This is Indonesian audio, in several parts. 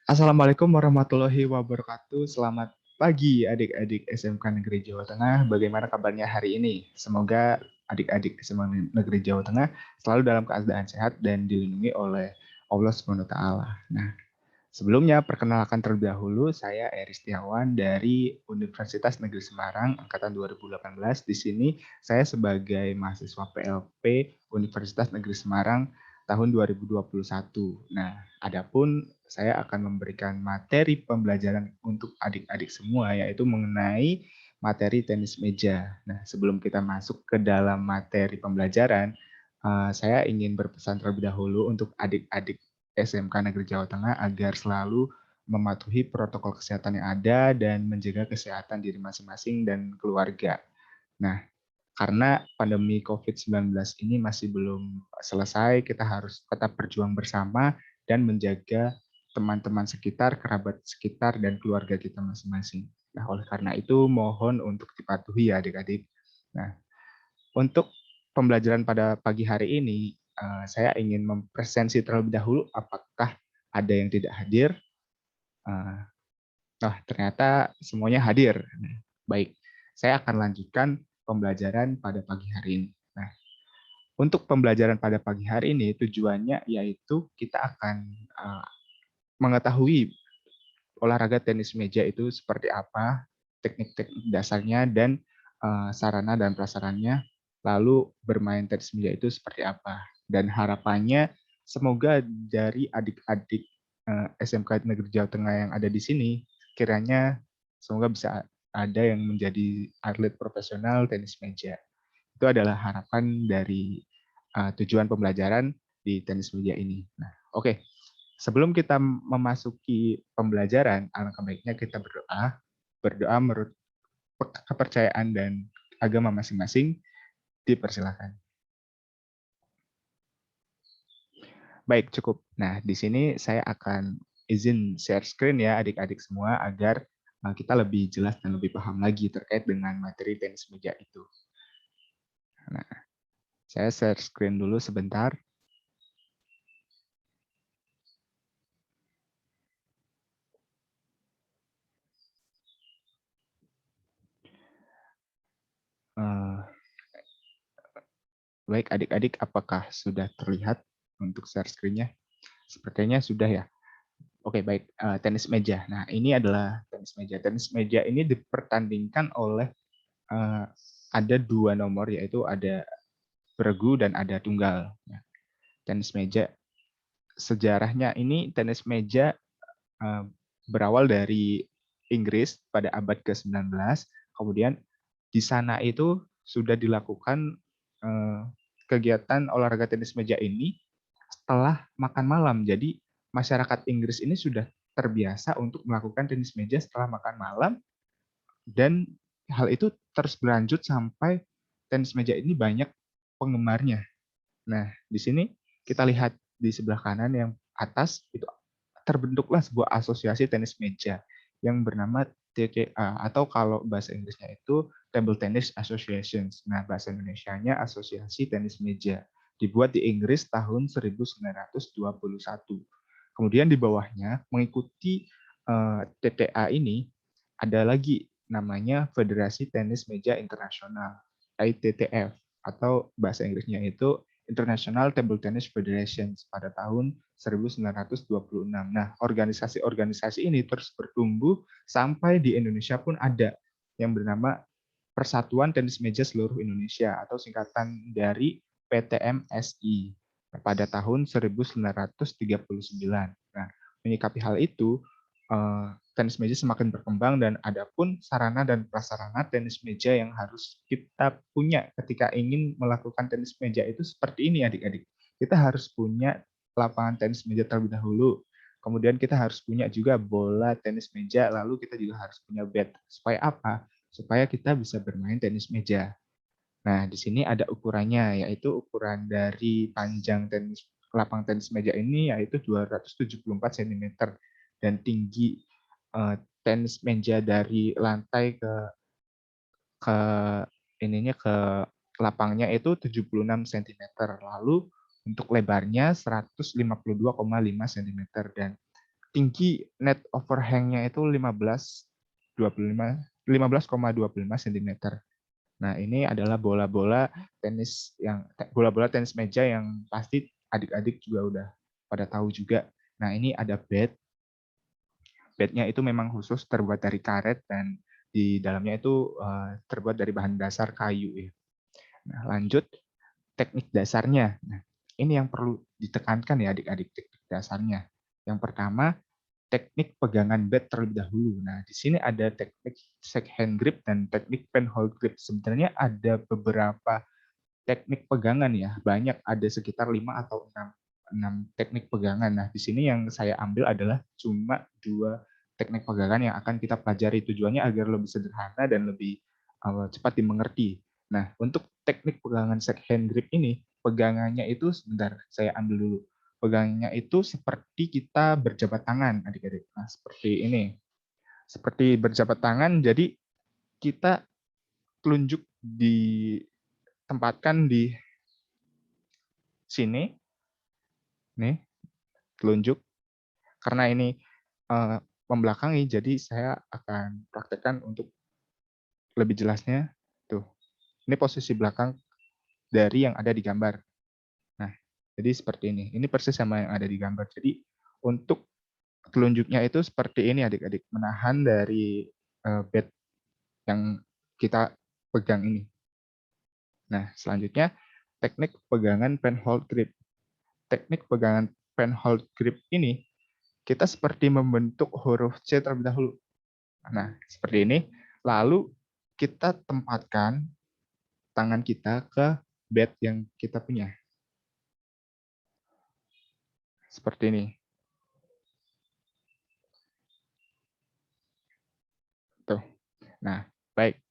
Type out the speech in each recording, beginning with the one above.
Assalamualaikum warahmatullahi wabarakatuh. Selamat pagi adik-adik SMK Negeri Jawa Tengah. Bagaimana kabarnya hari ini? Semoga adik-adik SMK Negeri Jawa Tengah selalu dalam keadaan sehat dan dilindungi oleh Allah Subhanahu wa taala. Nah, sebelumnya perkenalkan terlebih dahulu, saya Eri Setiawan dari Universitas Negeri Semarang angkatan 2018. Di sini saya sebagai mahasiswa PLP Universitas Negeri Semarang tahun 2021. Nah, adapun saya akan memberikan materi pembelajaran untuk adik-adik semua, yaitu mengenai materi tenis meja. Nah, sebelum kita masuk ke dalam materi pembelajaran, saya ingin berpesan terlebih dahulu untuk adik-adik SMK Negeri Jawa Tengah agar selalu mematuhi protokol kesehatan yang ada dan menjaga kesehatan diri masing-masing dan keluarga. Nah, karena pandemi COVID-19 ini masih belum selesai, kita harus tetap berjuang bersama dan menjaga teman-teman sekitar, kerabat sekitar, dan keluarga kita masing-masing. Nah, oleh karena itu, mohon untuk dipatuhi ya adik-adik. Nah, untuk pembelajaran pada pagi hari ini, saya ingin mempresensi terlebih dahulu apakah ada yang tidak hadir. Eh, Ternyata semuanya hadir. Nah, baik, saya akan lanjutkan pembelajaran pada pagi hari ini. Nah, untuk pembelajaran pada pagi hari ini tujuannya yaitu kita akan mengetahui olahraga tenis meja itu seperti apa, teknik-teknik dasarnya dan sarana dan prasarannya, lalu bermain tenis meja itu seperti apa. Dan harapannya semoga dari adik-adik SMK Negeri Jawa Tengah yang ada di sini, kiranya semoga bisa ada yang menjadi atlet profesional tenis meja. Itu adalah harapan dari tujuan pembelajaran di tenis meja ini. Nah, oke. Sebelum kita memasuki pembelajaran, alangkah baiknya kita berdoa. Berdoa menurut kepercayaan dan agama masing-masing, dipersilakan. Baik, cukup. Nah, di sini saya akan izin share screen ya adik-adik semua agar kita lebih jelas dan lebih paham lagi terkait dengan materi tenis meja itu. Nah, saya share screen dulu sebentar. Baik, adik-adik, apakah sudah terlihat untuk share screen-nya? Sepertinya sudah ya. Oke, baik. Tenis meja. Nah, ini adalah tenis meja. Tenis meja ini dipertandingkan oleh ada dua nomor, yaitu ada beregu dan ada tunggal. Nah, tenis meja, sejarahnya ini tenis meja eh, berawal dari Inggris pada abad ke-19. Kemudian di sana itu sudah dilakukan eh, kegiatan olahraga tenis meja ini setelah makan malam. Jadi masyarakat Inggris ini sudah terbiasa untuk melakukan tenis meja setelah makan malam dan hal itu terus berlanjut sampai tenis meja ini banyak penggemarnya. Nah, di sini kita lihat di sebelah kanan yang atas itu terbentuklah sebuah asosiasi tenis meja yang bernama TCA atau kalau bahasa Inggrisnya itu Table Tennis Association. Nah, bahasa Indonesianya Asosiasi Tenis Meja. Dibuat di Inggris tahun 1921. Kemudian di bawahnya mengikuti TTA ini ada lagi namanya Federasi Tenis Meja Internasional, ITTF, atau bahasa Inggrisnya itu International Table Tennis Federation pada tahun 1926. Nah, organisasi-organisasi ini terus bertumbuh sampai di Indonesia pun ada yang bernama Persatuan Tenis Meja Seluruh Indonesia atau singkatan dari PTMSI pada tahun 1939. Nah, menyikapi hal itu, tenis meja semakin berkembang dan adapun sarana dan prasarana tenis meja yang harus kita punya ketika ingin melakukan tenis meja itu seperti ini adik-adik. Kita harus punya lapangan tenis meja terlebih dahulu. Kemudian kita harus punya juga bola tenis meja, lalu kita juga harus punya bat. Supaya apa? Supaya kita bisa bermain tenis meja. Nah, di sini ada ukurannya, yaitu ukuran dari panjang tenis lapang tenis meja ini yaitu 274 cm dan tinggi tenis meja dari lantai ke ininya ke lapangnya itu 76 cm. Lalu Untuk lebarnya 152,5 cm dan tinggi net overhang-nya itu 15,25 cm. Nah, ini adalah bola-bola tenis meja yang pasti adik-adik juga udah pada tahu juga. Nah, ini ada bed. Bednya itu memang khusus terbuat dari karet dan di dalamnya itu terbuat dari bahan dasar kayu ya. Nah, lanjut teknik dasarnya. Nah, ini yang perlu ditekankan ya adik-adik, teknik dasarnya. Yang pertama, teknik pegangan bed terlebih dahulu. Nah, di sini ada teknik shake hand grip dan teknik pen hold grip. Sebenarnya ada beberapa teknik pegangan ya, banyak, ada sekitar 5 atau 6 teknik pegangan. Nah, di sini yang saya ambil adalah cuma 2 teknik pegangan yang akan kita pelajari. Tujuannya agar lebih sederhana dan lebih cepat dimengerti. Nah, untuk teknik pegangan shake hand grip ini, pegangannya itu sebentar, saya ambil dulu. Pegangannya itu seperti kita berjabat tangan, adik-adik. Nah, seperti ini. Seperti berjabat tangan, jadi kita telunjuk ditempatkan di sini, nih, telunjuk. Karena ini membelakangi, jadi saya akan praktekkan untuk lebih jelasnya. Tuh, ini posisi belakang dari yang ada di gambar. Nah, jadi seperti ini. Ini persis sama yang ada di gambar. Jadi untuk telunjuknya itu seperti ini adik-adik, menahan dari bed yang kita pegang ini. Nah, selanjutnya teknik pegangan pen hold grip. Teknik pegangan pen hold grip ini kita seperti membentuk huruf C terlebih dahulu. Nah, seperti ini. Lalu kita tempatkan tangan kita ke bed yang kita punya. Seperti ini. Tuh. Nah, baik.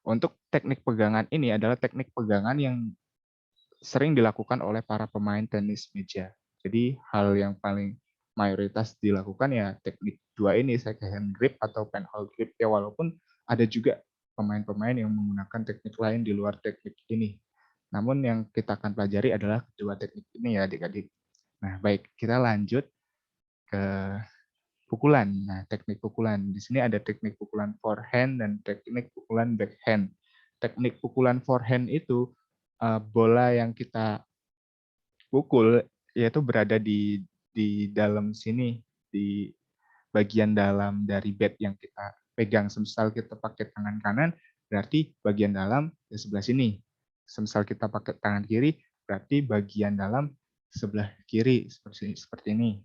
Untuk teknik pegangan ini adalah teknik pegangan yang sering dilakukan oleh para pemain tenis meja. Jadi hal yang paling mayoritas dilakukan ya teknik dua ini, shake hand grip atau pen hold grip ya, walaupun ada juga pemain-pemain yang menggunakan teknik lain di luar teknik ini. Namun yang kita akan pelajari adalah kedua teknik ini ya adik-adik. Nah, baik, kita lanjut ke pukulan. Nah, teknik pukulan. Di sini ada teknik pukulan forehand dan teknik pukulan backhand. Teknik pukulan forehand itu bola yang kita pukul yaitu berada di dalam sini, di bagian dalam dari bed yang kita pegang. Semisal kita pakai tangan kanan, berarti bagian dalam di sebelah sini. Semisal kita pakai tangan kiri, berarti bagian dalam sebelah kiri, seperti ini.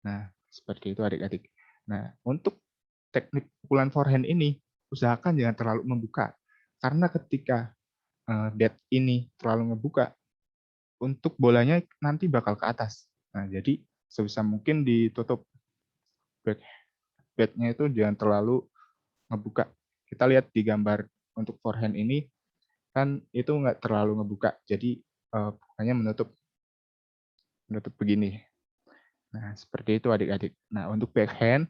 Nah, seperti itu adik-adik. Nah, untuk teknik pukulan forehand ini, usahakan jangan terlalu membuka. Karena ketika bed ini terlalu membuka, untuk bolanya nanti bakal ke atas. Nah, jadi sebisa mungkin ditutup bednya itu jangan terlalu ngebuka. Kita lihat di gambar untuk forehand ini, kan itu nggak terlalu ngebuka. Jadi hanya menutup begini. Nah, seperti itu adik-adik. Nah, untuk backhand,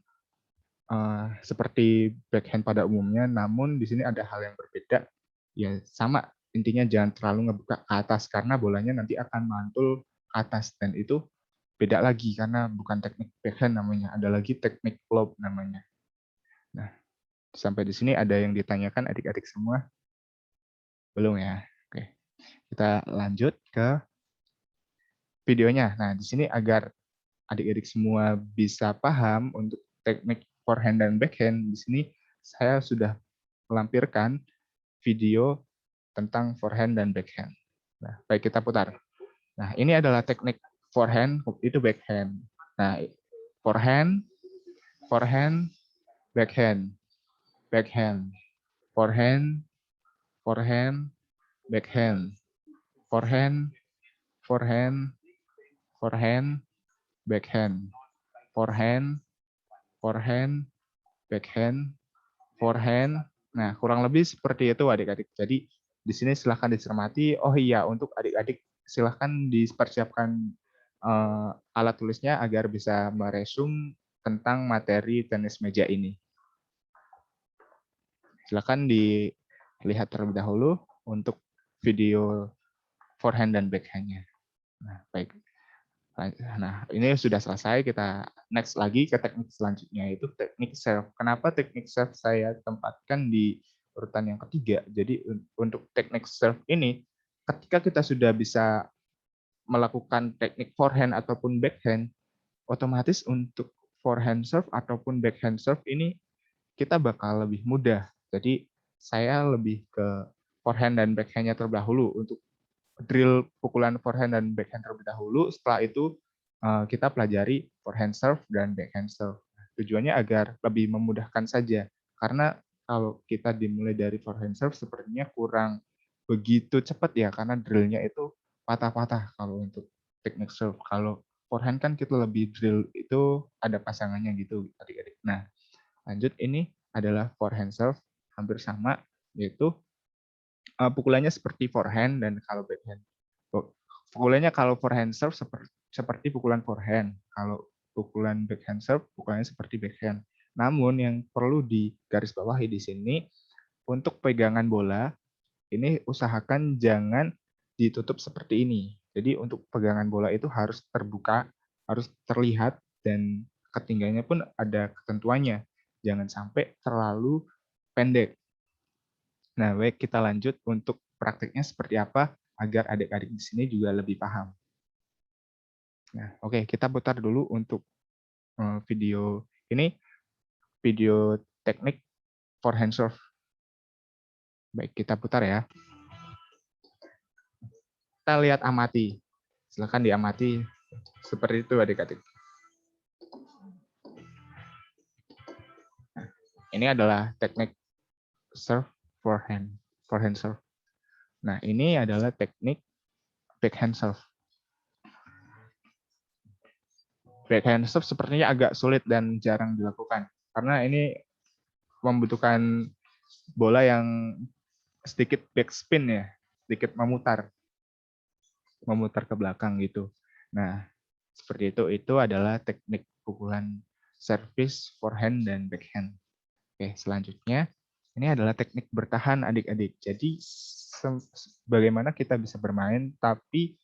seperti backhand pada umumnya, namun di sini ada hal yang berbeda. Ya, sama, intinya jangan terlalu ngebuka ke atas, karena bolanya nanti akan mantul ke atas. Dan itu beda lagi, karena bukan teknik backhand namanya, ada lagi teknik lob namanya. Nah, sampai di sini ada yang ditanyakan adik-adik semua? Belum ya? Oke, kita lanjut ke videonya. Nah, di sini agar adik-adik semua bisa paham untuk teknik forehand dan backhand, di sini saya sudah melampirkan video tentang forehand dan backhand. Nah, baik, kita putar. Nah, ini adalah teknik forehand, itu backhand. Nah, forehand, forehand, backhand, backhand, forehand, forehand, backhand, forehand, forehand, forehand, backhand, forehand, forehand, backhand, forehand. Nah, kurang lebih seperti itu adik-adik. Jadi di sini silahkan dicermati. Oh iya, untuk adik-adik silahkan dipersiapkan alat tulisnya agar bisa meresum tentang materi tenis meja ini. Silahkan dilihat terlebih dahulu untuk video forehand dan backhand-nya. Nah, baik. Nah, ini sudah selesai. Kita next lagi ke teknik selanjutnya, yaitu teknik serve. Kenapa teknik serve saya tempatkan di urutan yang ketiga? Jadi untuk teknik serve ini, ketika kita sudah bisa melakukan teknik forehand ataupun backhand, otomatis untuk forehand serve ataupun backhand serve ini kita bakal lebih mudah. Jadi saya lebih ke forehand dan backhand-nya terlebih dahulu untuk drill pukulan forehand dan backhand terlebih dahulu. Setelah itu kita pelajari forehand serve dan backhand serve. Tujuannya agar lebih memudahkan saja. Karena kalau kita dimulai dari forehand serve sepertinya kurang begitu cepat ya, karena drillnya itu patah-patah kalau untuk teknik serve. Kalau forehand kan kita lebih drill itu ada pasangannya gitu adik-adik. Nah, lanjut ini adalah forehand serve hampir sama, yaitu pukulannya seperti forehand dan kalau backhand. Pukulannya kalau forehand serve seperti pukulan forehand. Kalau pukulan backhand serve, pukulannya seperti backhand. Namun yang perlu digarisbawahi di sini, untuk pegangan bola, ini usahakan jangan ditutup seperti ini. Jadi untuk pegangan bola itu harus terbuka, harus terlihat, dan ketinggiannya pun ada ketentuannya. Jangan sampai terlalu pendek. Nah, baik, kita lanjut untuk praktiknya seperti apa agar adik-adik di sini juga lebih paham. Nah, oke, kita putar dulu untuk video ini, video teknik forehand serve. Baik, kita putar ya. Kita lihat amati. Silakan diamati seperti itu adik-adik. Nah, ini adalah teknik serve forehand serve. Nah, ini adalah teknik backhand serve. Backhand serve sepertinya agak sulit dan jarang dilakukan karena ini membutuhkan bola yang sedikit backspin ya, sedikit memutar ke belakang gitu. Nah, seperti itu adalah teknik pukulan service, forehand, dan backhand. Oke, selanjutnya ini adalah teknik bertahan adik-adik. Jadi bagaimana kita bisa bermain tapi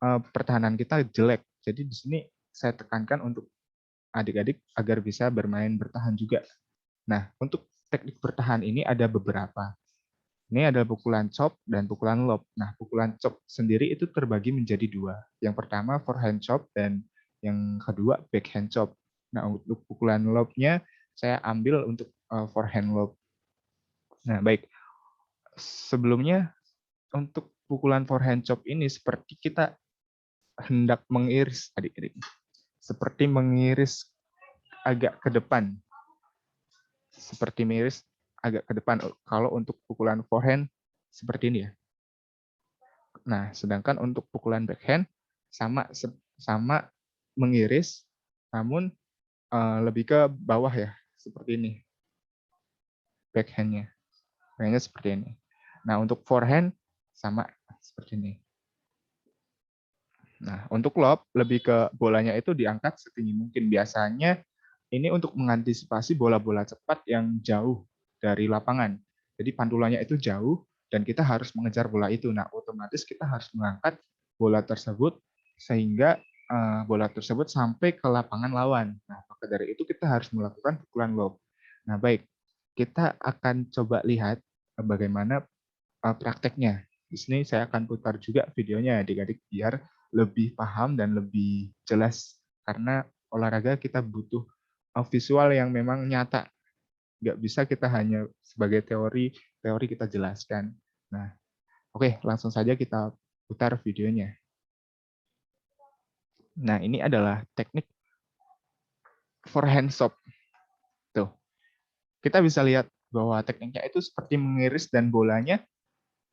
pertahanan kita jelek. Jadi di sini saya tekankan untuk adik-adik agar bisa bermain bertahan juga. Nah, untuk teknik bertahan ini ada beberapa. Ini adalah pukulan chop dan pukulan lob. Nah, pukulan chop sendiri itu terbagi menjadi dua. Yang pertama forehand chop dan yang kedua backhand chop. Nah, untuk pukulan lobnya saya ambil untuk forehand lob. Nah, baik. Sebelumnya untuk pukulan forehand chop ini seperti kita hendak mengiris adik-adik. Seperti mengiris agak ke depan. Seperti miris agak ke depan kalau untuk pukulan forehand seperti ini ya. Nah, sedangkan untuk pukulan backhand sama mengiris, namun lebih ke bawah ya, seperti ini. Backhandnya, kayaknya seperti ini. Nah, untuk forehand sama seperti ini. Nah, untuk lob lebih ke bolanya itu diangkat setinggi mungkin. Biasanya ini untuk mengantisipasi bola-bola cepat yang jauh dari lapangan. Jadi pantulannya itu jauh dan kita harus mengejar bola itu. Nah, otomatis kita harus mengangkat bola tersebut sehingga bola tersebut sampai ke lapangan lawan. Nah, maka dari itu kita harus melakukan pukulan lob. Nah, baik. Kita akan coba lihat bagaimana prakteknya. Di sini saya akan putar juga videonya adik-adik biar lebih paham dan lebih jelas. Karena olahraga kita butuh visual yang memang nyata. Nggak bisa kita hanya sebagai teori kita jelaskan. Nah, oke, langsung saja kita putar videonya. Nah, ini adalah teknik forehand chop. Tuh. Kita bisa lihat bahwa tekniknya itu seperti mengiris dan bolanya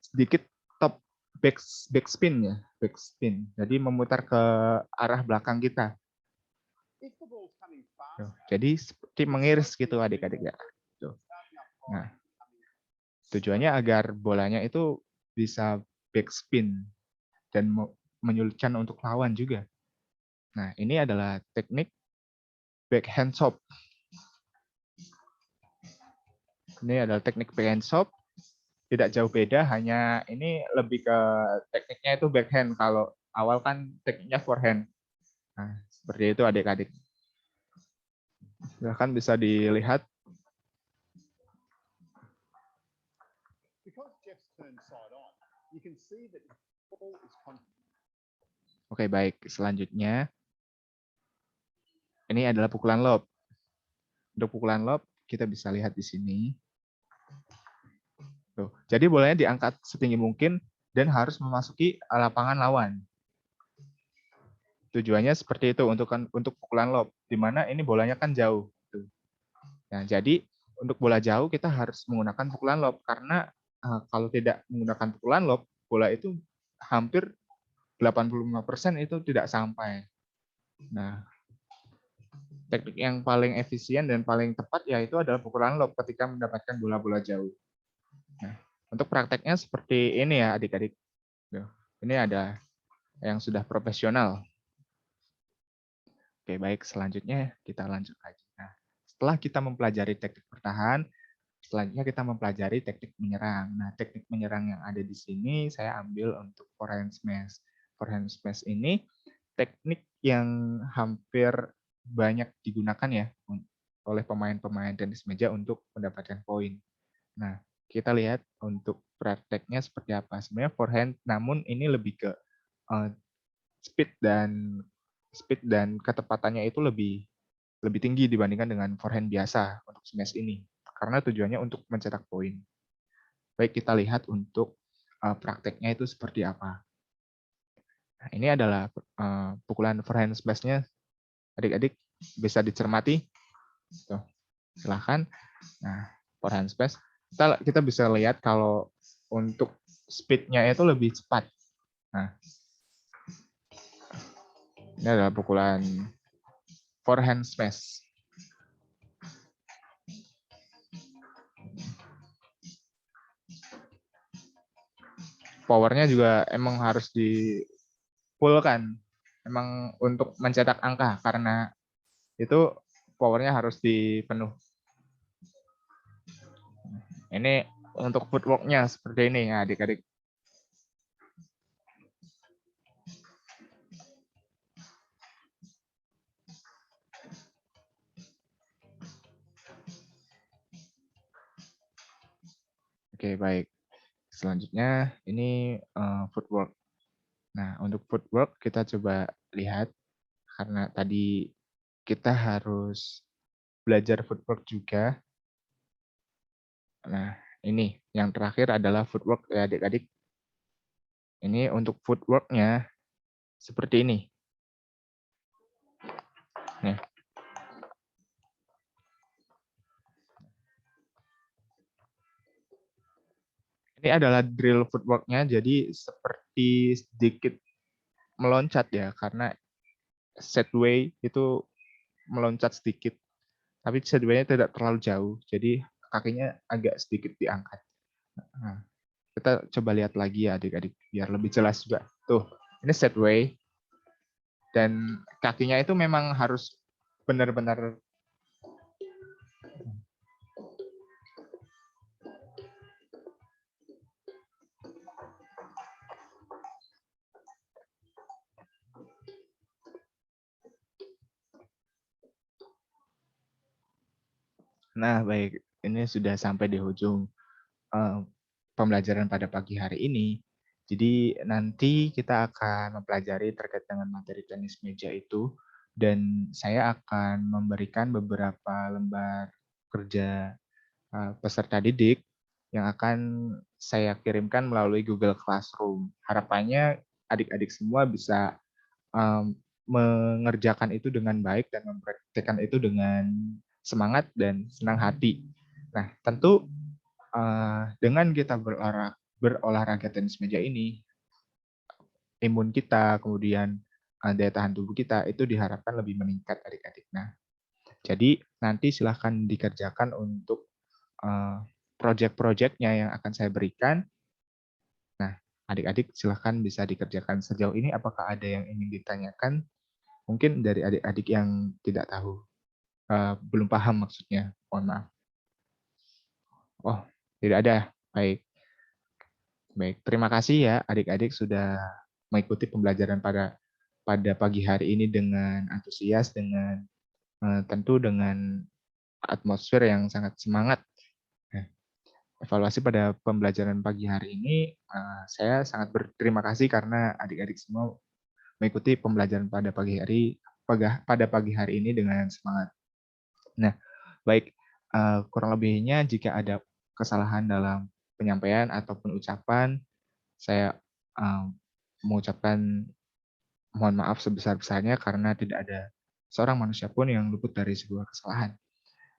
sedikit top backspin ya, backspin. Jadi memutar ke arah belakang kita. Tuh, jadi seperti mengiris gitu adik-adik ya. Tuh. Nah, tujuannya agar bolanya itu bisa backspin dan menyulitkan untuk lawan juga. Nah, ini adalah teknik backhand chop. Ini adalah teknik backhand chop. Tidak jauh beda, hanya ini lebih ke tekniknya itu backhand. Kalau awal kan tekniknya forehand. Nah, seperti itu adik-adik. Silahkan bisa dilihat. Oke, baik. Selanjutnya, ini adalah pukulan lob. Untuk pukulan lob, kita bisa lihat di sini. Tuh. Jadi bolanya diangkat setinggi mungkin dan harus memasuki lapangan lawan. Tujuannya seperti itu untuk pukulan lob, di mana ini bolanya kan jauh. Tuh. Nah, jadi untuk bola jauh kita harus menggunakan pukulan lob karena kalau tidak menggunakan pukulan lob, bola itu hampir 85% itu tidak sampai. Nah, teknik yang paling efisien dan paling tepat yaitu adalah pukulan lob ketika mendapatkan bola-bola jauh. Nah, untuk prakteknya seperti ini ya adik-adik. Ini ada yang sudah profesional. Oke, baik. Selanjutnya kita lanjut lagi. Nah, setelah kita mempelajari teknik bertahan, selanjutnya kita mempelajari teknik menyerang. Nah, teknik menyerang yang ada di sini saya ambil untuk forehand smash. Forehand smash ini teknik yang hampir banyak digunakan ya oleh pemain-pemain tenis meja untuk mendapatkan poin. Nah, kita lihat untuk prakteknya seperti apa. Sebenarnya forehand, namun ini lebih ke speed dan ketepatannya itu lebih tinggi dibandingkan dengan forehand biasa untuk smash ini. Karena tujuannya untuk mencetak poin. Baik, kita lihat untuk prakteknya itu seperti apa. Nah, ini adalah pukulan forehand smash-nya. Adik-adik bisa dicermati. Tuh, silahkan. Nah, forehand smash. Kita bisa lihat kalau untuk speed-nya itu lebih cepat. Nah, ini adalah pukulan forehand smash. Powernya juga emang harus di-full-kan. Emang untuk mencetak angka, karena itu powernya harus dipenuh. Ini untuk footwork-nya seperti ini ya adik-adik. Oke, baik. Selanjutnya ini footwork. Nah, untuk footwork kita coba lihat karena tadi kita harus belajar footwork juga. Nah, ini yang terakhir adalah footwork ya adik-adik. Ini untuk footwork-nya seperti ini. Nih. Ini adalah drill footwork-nya, jadi seperti sedikit meloncat ya, karena set way itu meloncat sedikit. Tapi set way-nya tidak terlalu jauh, jadi kakinya agak sedikit diangkat. Nah, kita coba lihat lagi ya adik-adik, biar lebih jelas juga. Tuh, ini set way, dan kakinya itu memang harus benar-benar Nah, baik. Ini sudah sampai di ujung pembelajaran pada pagi hari ini. Jadi nanti kita akan mempelajari terkait dengan materi tenis meja itu, dan saya akan memberikan beberapa lembar kerja peserta didik yang akan saya kirimkan melalui Google Classroom. Harapannya adik-adik semua bisa mengerjakan itu dengan baik dan mempraktikkan itu dengan semangat dan senang hati. Nah, tentu dengan kita berolahraga tenis meja ini, imun kita, kemudian daya tahan tubuh kita itu diharapkan lebih meningkat adik-adik. Nah, jadi nanti silahkan dikerjakan untuk proyek-proyeknya yang akan saya berikan. Nah, adik-adik silahkan bisa dikerjakan. Sejauh ini apakah ada yang ingin ditanyakan? Mungkin dari adik-adik yang tidak tahu, belum paham maksudnya. Mohon maaf. Oh, tidak ada. Baik. Baik, terima kasih ya adik-adik sudah mengikuti pembelajaran pada pagi hari ini dengan antusias, dengan tentu dengan atmosfer yang sangat semangat. Nah, evaluasi pada pembelajaran pagi hari ini, saya sangat berterima kasih karena adik-adik semua mengikuti pembelajaran pada pagi hari ini dengan semangat. Nah, baik, kurang lebihnya jika ada kesalahan dalam penyampaian ataupun ucapan, saya, mengucapkan mohon maaf sebesar-besarnya karena tidak ada seorang manusia pun yang luput dari sebuah kesalahan.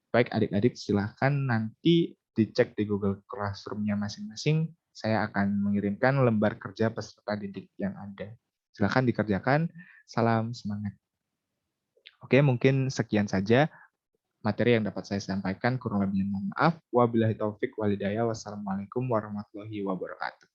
Baik adik-adik silahkan nanti dicek di Google Classroom-nya masing-masing, saya akan mengirimkan lembar kerja peserta didik yang ada. Silahkan dikerjakan, salam semangat. Oke, mungkin sekian saja materi yang dapat saya sampaikan, kurang lebihnya mohon maaf. Wabillahi taufik walhidayah. Wassalamualaikum warahmatullahi wabarakatuh.